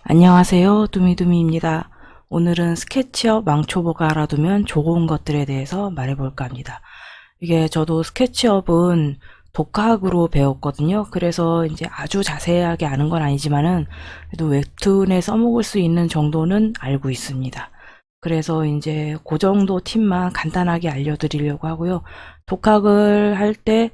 안녕하세요. 두미두미입니다. 오늘은 스케치업 망초보가 알아두면 좋은 것들에 대해서 말해볼까 합니다. 이게 저도 스케치업은 독학으로 배웠거든요. 그래서 이제 아주 자세하게 아는 건 아니지만은 그래도 웹툰에 써먹을 수 있는 정도는 알고 있습니다. 그래서 이제 그 정도 팁만 간단하게 알려드리려고 하고요. 독학을 할 때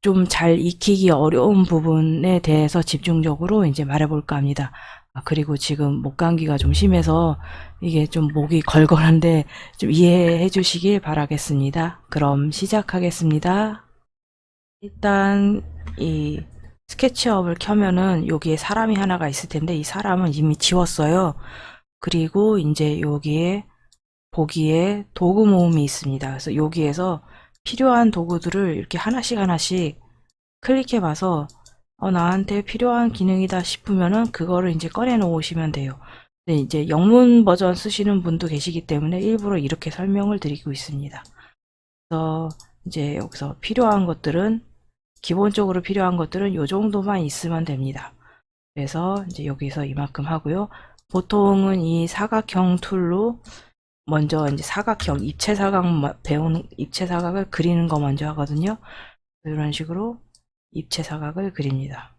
좀 잘 익히기 어려운 부분에 대해서 집중적으로 이제 말해볼까 합니다. 그리고 지금 목 감기가 좀 심해서 이게 좀 목이 걸걸한데 좀 이해해 주시길 바라겠습니다. 그럼 시작하겠습니다. 일단 이 스케치업을 켜면은 여기에 사람이 하나가 있을 텐데 이 사람은 이미 지웠어요. 그리고 이제 여기에 보기에 도구 모음이 있습니다. 그래서 여기에서 필요한 도구들을 이렇게 하나씩 하나씩 클릭해 봐서 나한테 필요한 기능이다 싶으면은 그거를 이제 꺼내 놓으시면 돼요. 근데 이제 영문 버전 쓰시는 분도 계시기 때문에 일부러 이렇게 설명을 드리고 있습니다. 그래서 이제 여기서 필요한 것들은 기본적으로 필요한 것들은 요 정도만 있으면 됩니다. 그래서 이제 여기서 이만큼 하고요. 보통은 이 사각형 툴로 먼저 이제 사각형 입체사각 배우는 입체사각을 그리는 거 먼저 하거든요. 이런 식으로 입체사각을 그립니다.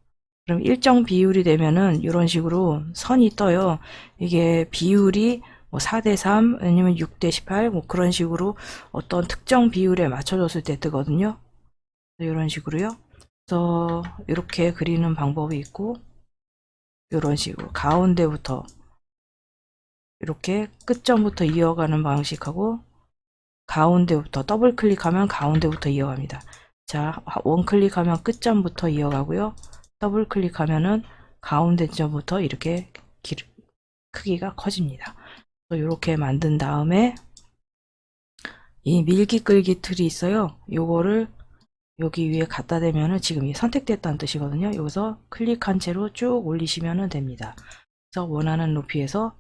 그럼 일정 비율이 되면은 이런 식으로 선이 떠요. 이게 비율이 뭐 4대3 아니면 6대18 뭐 그런 식으로 어떤 특정 비율에 맞춰졌을 때 뜨거든요. 이런 식으로요. 그래서 이렇게 그리는 방법이 있고 이런 식으로 가운데부터 이렇게 끝점부터 이어가는 방식하고 가운데부터 더블 클릭하면 가운데부터 이어갑니다. 자, 원 클릭하면 끝점부터 이어가고요. 더블 클릭하면은 가운데 점부터 이렇게 크기가 커집니다. 이렇게 만든 다음에 이 밀기 끌기 툴이 있어요. 요거를 여기 위에 갖다 대면은 지금 선택됐다는 뜻이거든요. 여기서 클릭한 채로 쭉 올리시면 됩니다. 그래서 원하는 높이에서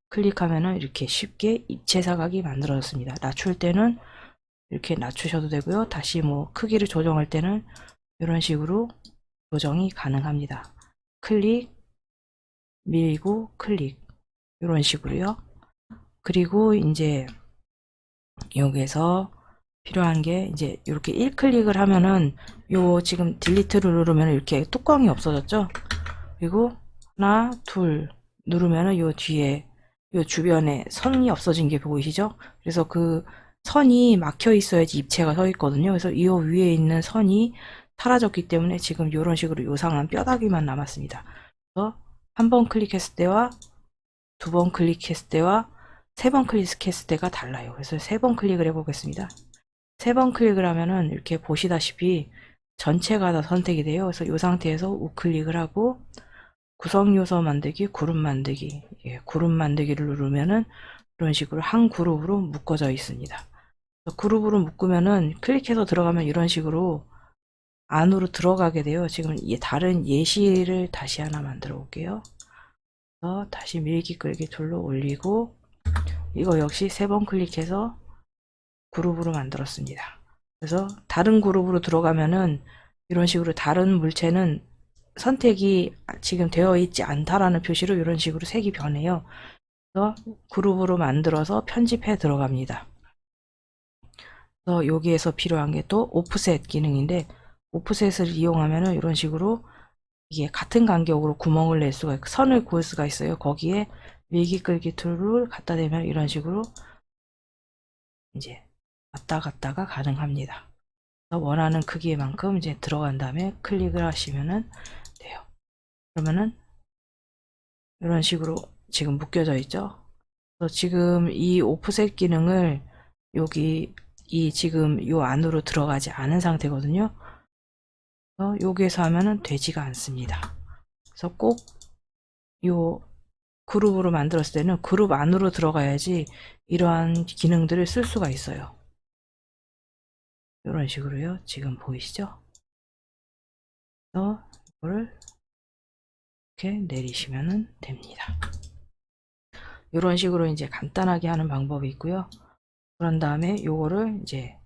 클릭하면은 이렇게 쉽게 입체사각이 만들어졌습니다. 낮출 때는 이렇게 낮추셔도 되고요. 다시 뭐 크기를 조정할 때는 이런 식으로 조정이 가능합니다. 클릭, 밀고 클릭 이런 식으로요. 그리고 이제 여기에서 필요한 게 이제 이렇게 1클릭을 하면은 요 지금 딜리트를 누르면 이렇게 뚜껑이 없어졌죠. 그리고 하나, 둘 누르면은 요 뒤에 요 주변에 선이 없어진 게 보이시죠? 그래서 그 선이 막혀 있어야지 입체가 서 있거든요. 그래서 이 위에 있는 선이 사라졌기 때문에 지금 이런 식으로 요상한 뼈다귀만 남았습니다. 그래서 한 번 클릭했을 때와 두 번 클릭했을 때와 세 번 클릭했을 때가 달라요. 그래서 세 번 클릭을 해보겠습니다. 세 번 클릭을 하면은 이렇게 보시다시피 전체가 다 선택이 돼요. 그래서 이 상태에서 우클릭을 하고 구성 요소 만들기, 그룹 만들기, 그룹 만들기를 누르면은 이런 식으로 한 그룹으로 묶어져 있습니다. 그룹으로 묶으면은 클릭해서 들어가면 이런 식으로 안으로 들어가게 돼요. 지금 다른 예시를 다시 하나 만들어 볼게요. 그래서 다시 밀기 끌기 툴로 올리고 이거 역시 세 번 클릭해서 그룹으로 만들었습니다. 그래서 다른 그룹으로 들어가면은 이런 식으로 다른 물체는 선택이 지금 되어 있지 않다라는 표시로 이런 식으로 색이 변해요. 그래서 그룹으로 만들어서 편집해 들어갑니다. 그래서 여기에서 필요한 게 또 오프셋 기능인데 오프셋을 이용하면은 이런 식으로 이게 같은 간격으로 구멍을 낼 수가 있고 선을 그을 수가 있어요. 거기에 밀기 끌기 툴을 갖다 대면 이런 식으로 이제 왔다 갔다가 가능합니다. 원하는 크기만큼 이제 들어간 다음에 클릭을 하시면은 돼요. 그러면은 이런 식으로 지금 묶여져 있죠. 그래서 지금 이 오프셋 기능을 여기 이 지금 요 안으로 들어가지 않은 상태거든요. 그래서 여기에서 하면은 되지가 않습니다. 그래서 꼭 요 그룹으로 만들었을 때는 그룹 안으로 들어가야지 이러한 기능들을 쓸 수가 있어요. 이런 식으로요. 지금 보이시죠? 그래서 이거를 이렇게 내리시면 됩니다. 이런 식으로 이제 간단하게 하는 방법이 있고요. 그런 다음에 요거를 이제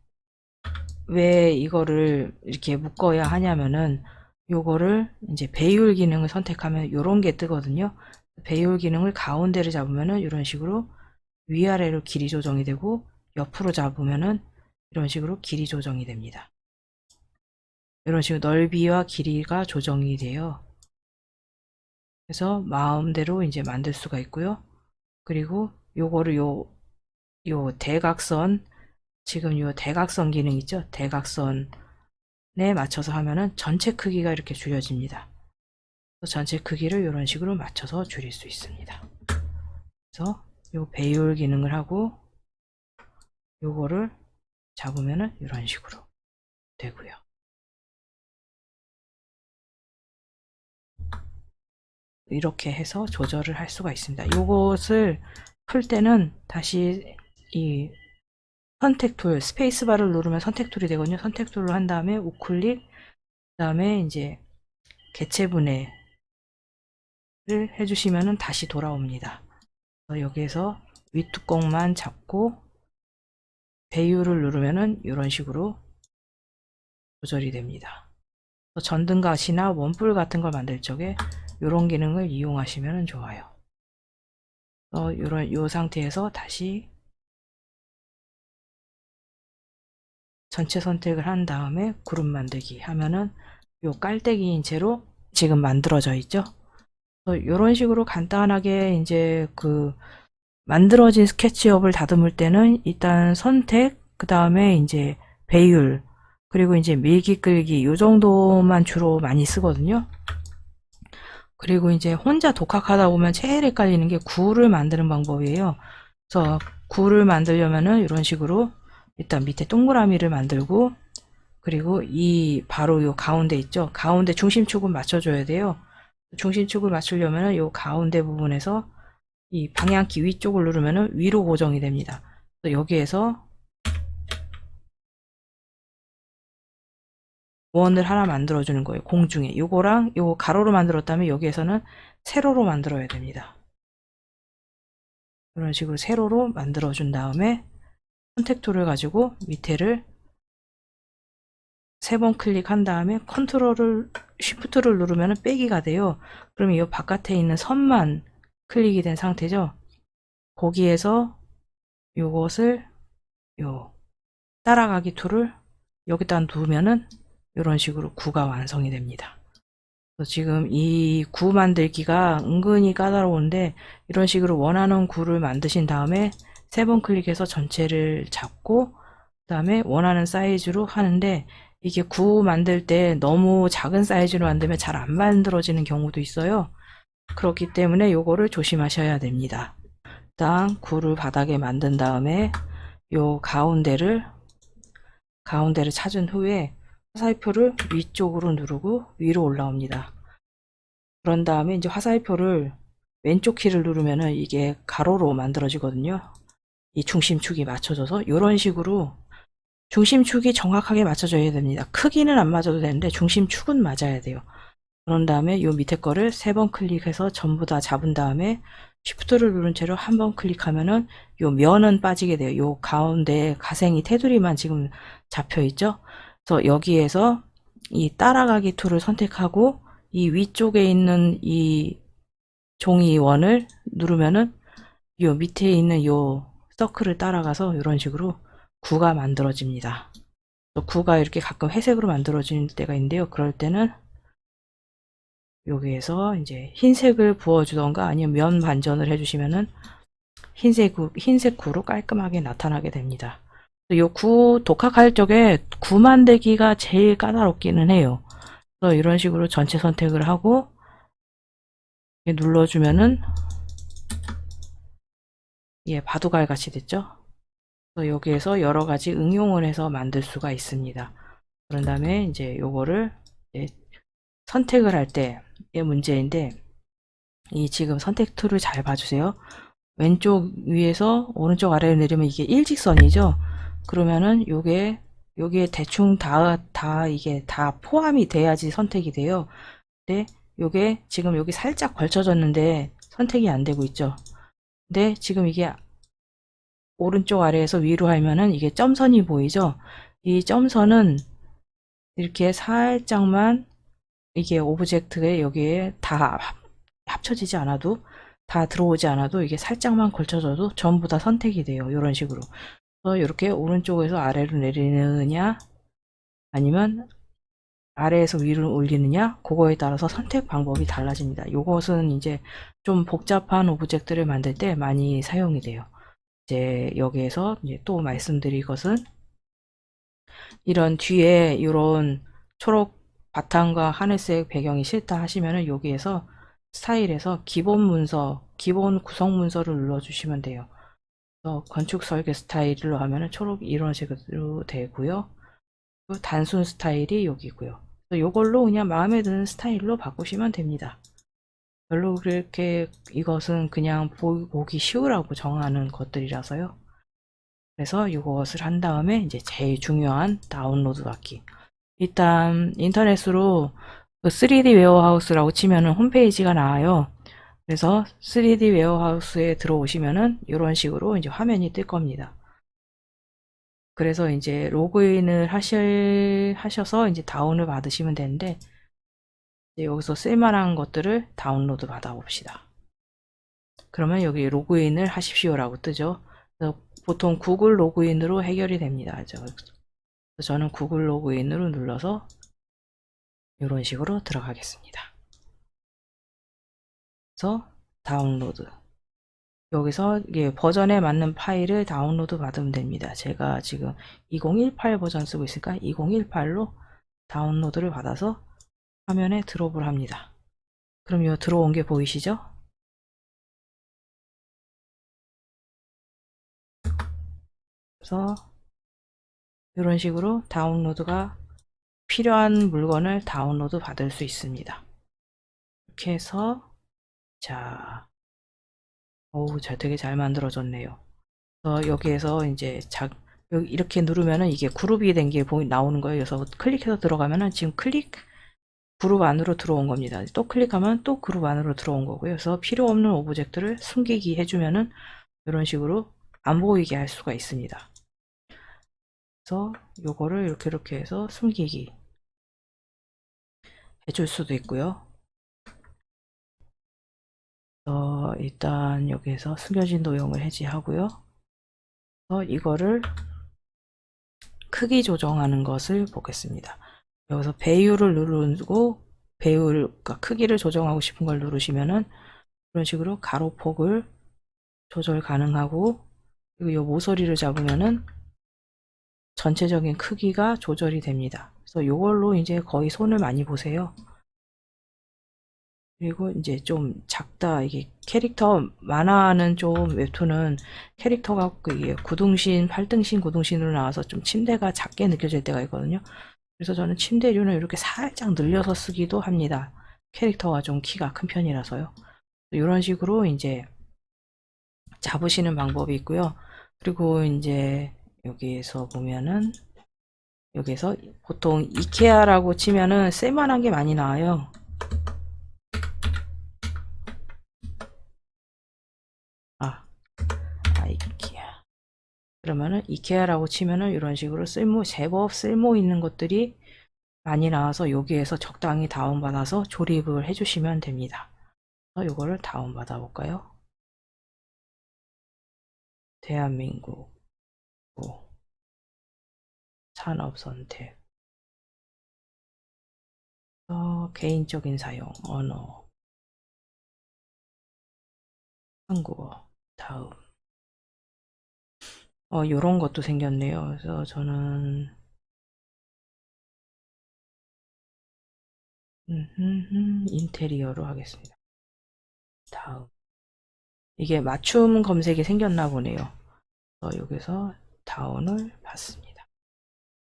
왜 이거를 이렇게 묶어야 하냐면은 요거를 이제 배율 기능을 선택하면 요런 게 뜨거든요. 배율 기능을 가운데를 잡으면은 이런 식으로 위아래로 길이 조정이 되고, 옆으로 잡으면은 이런 식으로 길이 조정이 됩니다. 이런 식으로 넓이와 길이가 조정이 돼요. 그래서 마음대로 이제 만들 수가 있고요. 그리고 요거를 요 대각선, 지금 요 대각선 기능 있죠? 대각선에 맞춰서 하면은 전체 크기가 이렇게 줄여집니다. 전체 크기를 이런 식으로 맞춰서 줄일 수 있습니다. 그래서 요 배율 기능을 하고 요거를 잡으면은 이런 식으로 되고요. 이렇게 해서 조절을 할 수가 있습니다. 요것을 풀 때는 다시 이 선택 툴, 스페이스바를 누르면 선택 툴이 되거든요. 선택 툴을 한 다음에 우클릭, 그 다음에 이제 개체분해를 해주시면은 다시 돌아옵니다. 여기에서 윗뚜껑만 잡고 배율을 누르면은 이런 식으로 조절이 됩니다. 전등갓이나 원뿔 같은 걸 만들 적에 이런 기능을 이용하시면 좋아요. 요 상태에서 다시 전체 선택을 한 다음에 그룹 만들기 하면은 요 깔때기인 채로 지금 만들어져 있죠. 이런 식으로 간단하게 이제 그 만들어진 스케치업을 다듬을 때는 일단 선택, 그 다음에 이제 배율, 그리고 이제 밀기 끌기 요 정도만 주로 많이 쓰거든요. 그리고 이제 혼자 독학하다 보면 제일 헷갈리는 게 구를 만드는 방법이에요. 그래서 구를 만들려면은 이런 식으로 일단 밑에 동그라미를 만들고, 그리고 이 바로 요 가운데 있죠. 가운데 중심축을 맞춰줘야 돼요. 중심축을 맞추려면은 요 가운데 부분에서 이 방향키 위쪽을 누르면은 위로 고정이 됩니다. 여기에서 원을 하나 만들어주는 거예요. 공중에. 요거랑 요거 가로로 만들었다면 여기에서는 세로로 만들어야 됩니다. 이런 식으로 세로로 만들어준 다음에 선택 툴을 가지고 밑에를 3번 클릭한 다음에 컨트롤을 쉬프트를 누르면 빼기가 돼요. 그러면 이 바깥에 있는 선만 클릭이 된 상태죠. 거기에서 요것을 요 따라가기 툴을 여기다 두면은 이런 식으로 구가 완성이 됩니다. 지금 이 구 만들기가 은근히 까다로운데 이런 식으로 원하는 구를 만드신 다음에 3번 클릭해서 전체를 잡고 그 다음에 원하는 사이즈로 하는데, 이게 구 만들 때 너무 작은 사이즈로 만들면 잘 안 만들어지는 경우도 있어요. 그렇기 때문에 요거를 조심하셔야 됩니다. 일단 구를 바닥에 만든 다음에 요 가운데를 찾은 후에 화살표를 위쪽으로 누르고 위로 올라옵니다. 그런 다음에 이제 화살표를 왼쪽 키를 누르면은 이게 가로로 만들어지거든요. 이 중심축이 맞춰져서 이런 식으로 중심축이 정확하게 맞춰져야 됩니다. 크기는 안 맞아도 되는데 중심축은 맞아야 돼요. 그런 다음에 요 밑에 거를 3번 클릭해서 전부 다 잡은 다음에 쉬프트를 누른 채로 한 번 클릭하면은 요 면은 빠지게 돼요. 요 가운데 가생이 테두리만 지금 잡혀 있죠. 그래서 여기에서 이 따라가기 툴을 선택하고 이 위쪽에 있는 이 종이원을 누르면은 요 밑에 있는 요 서클을 따라가서 이런 식으로 구가 만들어집니다. 구가 이렇게 가끔 회색으로 만들어지는 때가 있는데요. 그럴 때는 여기에서 이제 흰색을 부어주던가 아니면 면 반전을 해주시면은 흰색 구로 깔끔하게 나타나게 됩니다. 요 구 독학할 적에 구 만들기가 제일 까다롭기는 해요. 그래서 이런 식으로 전체 선택을 하고 눌러주면은 예, 바둑알 같이 됐죠? 그래서 여기에서 여러 가지 응용을 해서 만들 수가 있습니다. 그런 다음에 이제 요거를 이제 선택을 할 때의 문제인데, 이 지금 선택 툴을 잘 봐주세요. 왼쪽 위에서 오른쪽 아래로 내리면 이게 일직선이죠. 그러면은 여기에 대충 이게 다 포함이 돼야지 선택이 돼요. 근데 요게 지금 여기 살짝 걸쳐졌는데 선택이 안 되고 있죠. 근데 지금 이게 오른쪽 아래에서 위로 하면은 이게 점선이 보이죠. 이 점선은 이렇게 살짝만 이게 오브젝트에 여기에 다 합쳐지지 않아도 다 들어오지 않아도 이게 살짝만 걸쳐져도 전부 다 선택이 돼요. 이런 식으로. 그래서 이렇게 오른쪽에서 아래로 내리느냐 아니면 아래에서 위로 올리느냐 그거에 따라서 선택 방법이 달라집니다. 이것은 이제 좀 복잡한 오브젝트를 만들 때 많이 사용이 돼요. 이제 여기에서 이제 또 말씀드릴 것은 이런 뒤에 이런 초록 바탕과 하늘색 배경이 싫다 하시면은 여기에서 스타일에서 기본 문서, 기본 구성 문서를 눌러주시면 돼요. 그래서 건축 설계 스타일로 하면은 초록 이런 식으로 되고요. 단순 스타일이 여기고요. 이걸로 그냥 마음에 드는 스타일로 바꾸시면 됩니다. 별로 그렇게 이것은 그냥 보기 쉬우라고 정하는 것들이라서요. 그래서 이것을 한 다음에 이제 제일 중요한 다운로드 받기. 일단 인터넷으로 3D 웨어하우스라고 치면은 홈페이지가 나와요. 그래서 3D 웨어하우스에 들어오시면은 이런 식으로 이제 화면이 뜰 겁니다. 그래서 이제 로그인을 하셔서 이제 다운을 받으시면 되는데 이제 여기서 쓸만한 것들을 다운로드 받아 봅시다. 그러면 여기 로그인을 하십시오라고 뜨죠. 그래서 보통 구글 로그인으로 해결이 됩니다. 저는 구글 로그인으로 눌러서 이런 식으로 들어가겠습니다. 그래서 다운로드. 여기서 이게 버전에 맞는 파일을 다운로드 받으면 됩니다. 제가 지금 2018 버전 쓰고 있으니까 2018로 다운로드를 받아서 화면에 드롭을 합니다. 그럼 이 들어온 게 보이시죠? 그래서 이런 식으로 다운로드가 필요한 물건을 다운로드 받을 수 있습니다. 이렇게 해서 자, 되게 잘 만들어졌네요. 그래서 여기에서 이제 이렇게 누르면은 이게 그룹이 된 게 나오는 거예요. 그래서 클릭해서 들어가면은 지금 그룹 안으로 들어온 겁니다. 또 클릭하면 또 그룹 안으로 들어온 거고요. 그래서 필요 없는 오브젝트를 숨기기 해주면은 이런 식으로 안 보이게 할 수가 있습니다. 그래서 요거를 이렇게 해서 숨기기 해줄 수도 있고요. 일단 여기에서 숨겨진 도형을 해제하고요. 이거를 크기 조정하는 것을 보겠습니다. 여기서 배율을 누르고 그러니까 크기를 조정하고 싶은 걸 누르시면은 이런 식으로 가로폭을 조절 가능하고 그리고 이 모서리를 잡으면은 전체적인 크기가 조절이 됩니다. 그래서 이걸로 이제 거의 손을 많이 보세요. 그리고 이제 좀 작다. 이게 캐릭터 만화는 좀 웹툰은 캐릭터가 이게 9등신, 8등신, 9등신으로 나와서 좀 침대가 작게 느껴질 때가 있거든요. 그래서 저는 침대류는 이렇게 살짝 늘려서 쓰기도 합니다. 캐릭터가 좀 키가 큰 편이라서요. 이런 식으로 이제 잡으시는 방법이 있고요. 그리고 이제 여기에서 보면은 여기서 보통 이케아라고 치면은 쓸만한 게 많이 나와요. 이케아. 그러면은 이케아라고 치면은 이런 식으로 제법 쓸모 있는 것들이 많이 나와서 여기에서 적당히 다운받아서 조립을 해주시면 됩니다. 그래서 이거를 다운받아 볼까요? 대한민국 산업선택 개인적인 사용 언어 한국어 다음 요런 것도 생겼네요. 그래서 저는 인테리어로 하겠습니다. 다음 이게 맞춤 검색이 생겼나 보네요. 여기서 다운을 받습니다.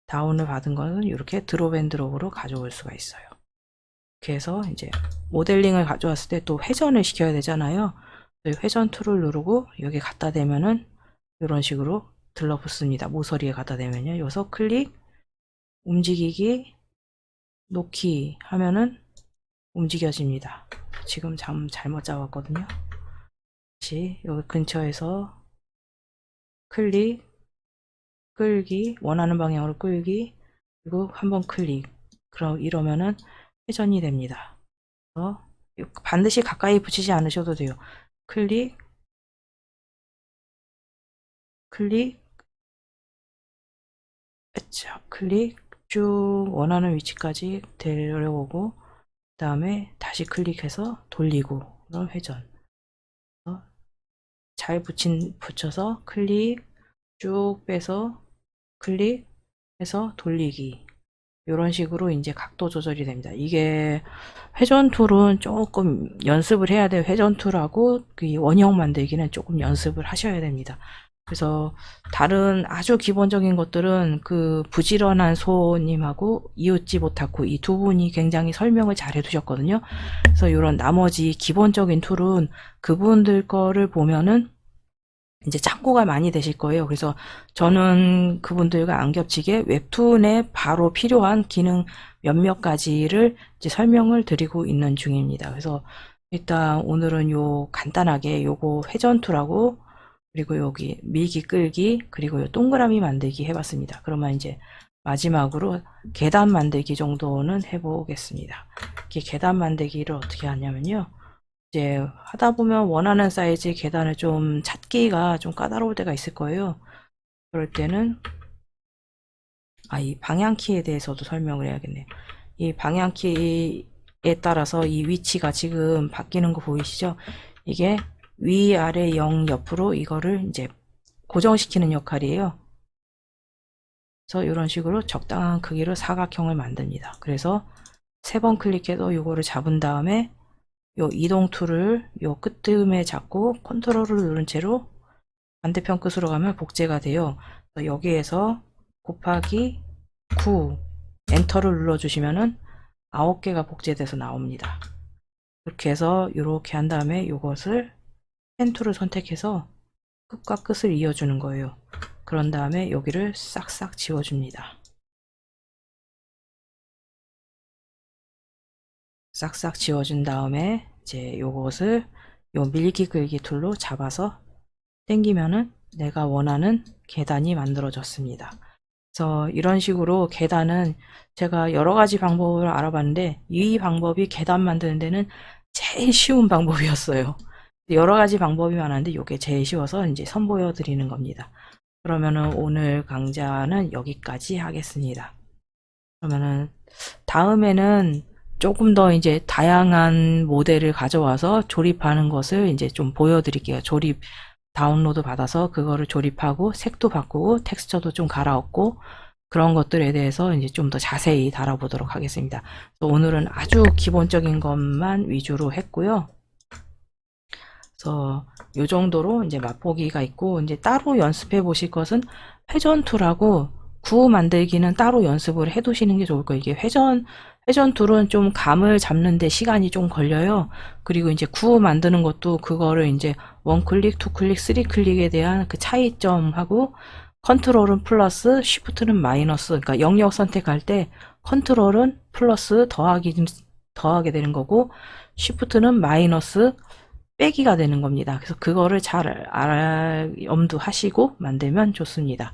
다운을 받은 거는 이렇게 드롭 앤 드롭으로 가져올 수가 있어요. 이렇게 해서 이제 모델링을 가져왔을 때 또 회전을 시켜야 되잖아요. 회전 툴을 누르고 여기 갖다 대면은 이런 식으로 들러붙습니다. 모서리에 갖다 대면요. 여기서 클릭, 움직이기, 놓기 하면은 움직여집니다. 지금 잘못 잡았거든요. 다시 여기 근처에서 클릭, 끌기, 원하는 방향으로 끌기, 그리고 한번 클릭. 그럼 이러면은 회전이 됩니다. 반드시 가까이 붙이지 않으셔도 돼요. 클릭, 클릭, 그쵸. 클릭, 쭉 원하는 위치까지 데려오고, 그 다음에 다시 클릭해서 돌리고, 그럼 회전. 잘 붙여서 클릭, 쭉 빼서 클릭해서 돌리기. 이런 식으로 이제 각도 조절이 됩니다. 이게 회전 툴은 조금 연습을 해야 돼요. 회전 툴하고 그 원형 만들기는 조금 연습을 하셔야 됩니다. 그래서 다른 아주 기본적인 것들은 그 부지런한 소님하고 이웃집 오타쿠 이 두 분이 굉장히 설명을 잘 해두셨거든요. 그래서 이런 나머지 기본적인 툴은 그분들 거를 보면은 이제 참고가 많이 되실 거예요. 그래서 저는 그분들과 안 겹치게 웹툰에 바로 필요한 기능 몇몇 가지를 이제 설명을 드리고 있는 중입니다. 그래서 일단 오늘은 요 간단하게 요거 회전 툴하고 그리고 여기 밀기 끌기 그리고 요 동그라미 만들기 해봤습니다. 그러면 이제 마지막으로 계단 만들기 정도는 해보겠습니다. 이렇게 계단 만들기를 어떻게 하냐면요. 이제 하다 보면 원하는 사이즈의 계단을 좀 찾기가 좀 까다로울 때가 있을 거예요. 그럴 때는 이 방향키에 대해서도 설명을 해야겠네요. 이 방향키에 따라서 이 위치가 지금 바뀌는 거 보이시죠? 이게 위, 아래, 0 옆으로 이거를 이제 고정시키는 역할이에요. 그래서 이런 식으로 적당한 크기로 사각형을 만듭니다. 그래서 3번 클릭해도 이거를 잡은 다음에 요 이동 툴을 요 끝쯤에 잡고 컨트롤을 누른 채로 반대편 끝으로 가면 복제가 돼요. 여기에서 곱하기 9 엔터를 눌러주시면은 9개가 복제돼서 나옵니다. 이렇게 해서 이렇게 한 다음에 이것을 펜 툴을 선택해서 끝과 끝을 이어주는 거예요. 그런 다음에 여기를 싹싹 지워줍니다. 싹싹 지워준 다음에 이제 요것을 요 밀기 끌기 툴로 잡아서 당기면은 내가 원하는 계단이 만들어졌습니다. 그래서 이런 식으로 계단은 제가 여러 가지 방법을 알아봤는데 이 방법이 계단 만드는 데는 제일 쉬운 방법이었어요. 여러 가지 방법이 많았는데 이게 제일 쉬워서 이제 선보여 드리는 겁니다. 그러면은 오늘 강좌는 여기까지 하겠습니다. 그러면은 다음에는 조금 더 이제 다양한 모델을 가져와서 조립하는 것을 이제 좀 보여드릴게요. 조립 다운로드 받아서 그거를 조립하고 색도 바꾸고 텍스처도 좀 갈아엎고 그런 것들에 대해서 이제 좀 더 자세히 다뤄보도록 하겠습니다. 오늘은 아주 기본적인 것만 위주로 했고요. 그래서 이 정도로 이제 맛보기가 있고 이제 따로 연습해 보실 것은 회전 툴하고 구 만들기는 따로 연습을 해 두시는 게 좋을 거예요. 이게 회전 툴은 좀 감을 잡는데 시간이 좀 걸려요. 그리고 이제 구 만드는 것도 그거를 이제 원 클릭, 투 클릭, 쓰리 클릭에 대한 그 차이점하고 컨트롤은 플러스, 쉬프트는 마이너스. 그러니까 영역 선택할 때 컨트롤은 플러스 더하게 되는 거고 쉬프트는 마이너스 빼기가 되는 겁니다. 그래서 그거를 잘 염두하시고 만들면 좋습니다.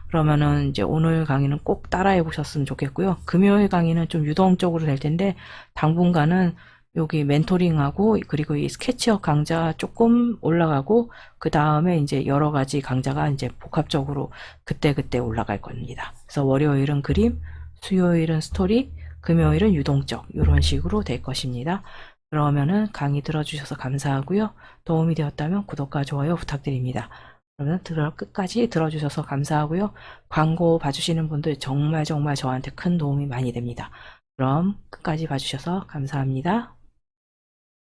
그러면은 이제 오늘 강의는 꼭 따라해 보셨으면 좋겠고요. 금요일 강의는 좀 유동적으로 될 텐데 당분간은 여기 멘토링하고 그리고 이 스케치업 강좌 조금 올라가고 그 다음에 이제 여러 가지 강좌가 이제 복합적으로 그때그때 올라갈 겁니다. 그래서 월요일은 그림, 수요일은 스토리, 금요일은 유동적 이런 식으로 될 것입니다. 그러면은 강의 들어주셔서 감사하고요. 도움이 되었다면 구독과 좋아요 부탁드립니다. 그러면 끝까지 들어주셔서 감사하고요. 광고 봐주시는 분들 정말 저한테 큰 도움이 많이 됩니다. 그럼 끝까지 봐주셔서 감사합니다.